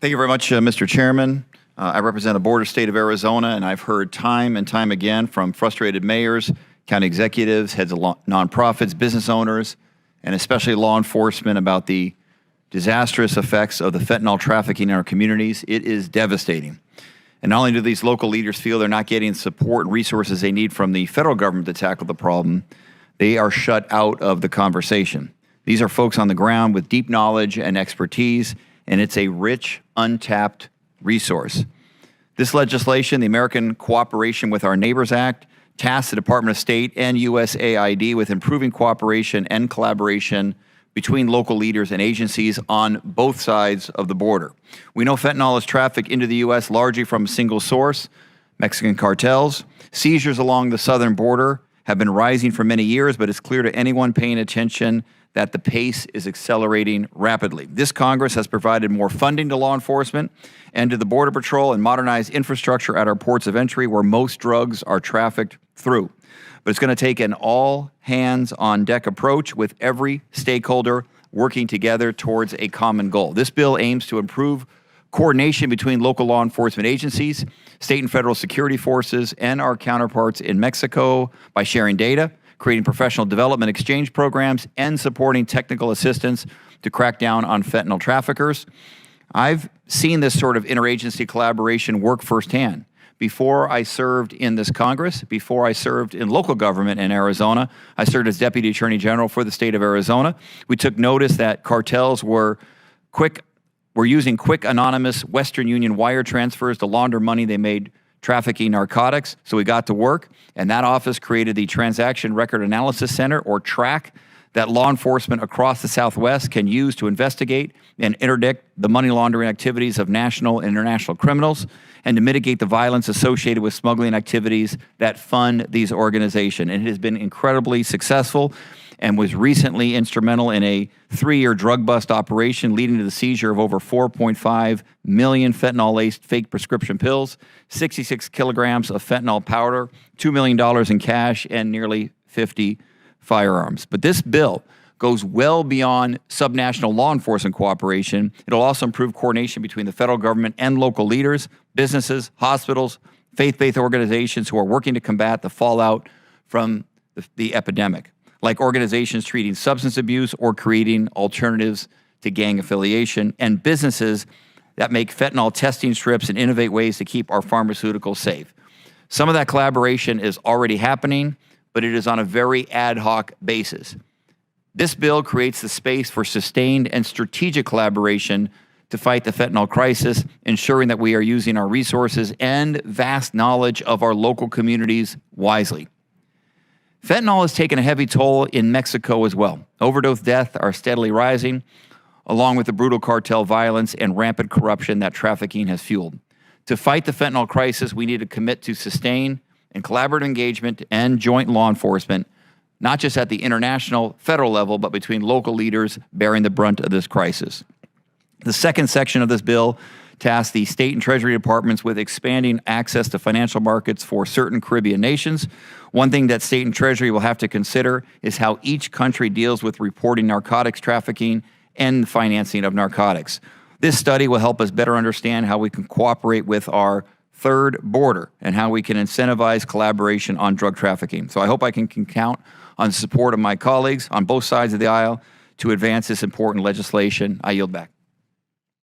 Thank you very much, Mr. Chairman. I represent the border state of Arizona, and I've heard time and time again from frustrated mayors, county executives, heads of nonprofits, business owners, and especially law enforcement about the disastrous effects of the fentanyl trafficking in our communities. It is devastating. And not only do these local leaders feel they're not getting support and resources they need from the federal government to tackle the problem, they are shut out of the conversation. These are folks on the ground with deep knowledge and expertise, and it's a rich, untapped resource. This legislation, the American Cooperation with Our Neighbors Act, tasks the Department of State and USAID with improving cooperation and collaboration between local leaders and agencies on both sides of the border. We know fentanyl is trafficked into the U.S. largely from a single source, Mexican cartels. Seizures along the southern border have been rising for many years, but it's clear to anyone paying attention that the pace is accelerating rapidly. This Congress has provided more funding to law enforcement and to the Border Patrol and modernized infrastructure at our ports of entry where most drugs are trafficked through. But it's going to take an all-hands-on-deck approach with every stakeholder working together towards a common goal. This bill aims to improve coordination between local law enforcement agencies, state and federal security forces, and our counterparts in Mexico by sharing data, creating professional development exchange programs, and supporting technical assistance to crack down on fentanyl traffickers. I've seen this sort of interagency collaboration work firsthand. Before I served in this Congress, before I served in local government in Arizona, I served as Deputy Attorney General for the state of Arizona. We took notice that cartels were using quick, anonymous Western Union wire transfers to launder money they made trafficking narcotics. So we got to work, and that office created the Transaction Record Analysis Center, or TRAC, that law enforcement across the Southwest can use to investigate and interdict the money laundering activities of national and international criminals and to mitigate the violence associated with smuggling activities that fund these organizations. And it has been incredibly successful and was recently instrumental in a 3-year drug bust operation leading to the seizure of over 4.5 million fentanyl-laced fake prescription pills, 66 kilograms of fentanyl powder, $2 million in cash, and nearly 50 firearms. But this bill goes well beyond subnational law enforcement cooperation. It'll also improve coordination between the federal government and local leaders, businesses, hospitals, faith-based organizations who are working to combat the fallout from the epidemic, like organizations treating substance abuse or creating alternatives to gang affiliation, and businesses that make fentanyl testing strips and innovate ways to keep our pharmaceuticals safe. Some of that collaboration is already happening, but it is on a very ad hoc basis. This bill creates the space for sustained and strategic collaboration to fight the fentanyl crisis, ensuring that we are using our resources and vast knowledge of our local communities wisely. Fentanyl has taken a heavy toll in Mexico as well. Overdose deaths are steadily rising, along with the brutal cartel violence and rampant corruption that trafficking has fueled. To fight the fentanyl crisis, we need to commit to sustained and collaborative engagement and joint law enforcement, not just at the international, federal level, but between local leaders bearing the brunt of this crisis. The second section of this bill tasks the state and treasury departments with expanding access to financial markets for certain Caribbean nations. One thing that state and treasury will have to consider is how each country deals with reporting narcotics trafficking and financing of narcotics. This study will help us better understand how we can cooperate with our third border and how we can incentivize collaboration on drug trafficking. So I hope I can count on the support of my colleagues on both sides of the aisle to advance this important legislation. I yield back.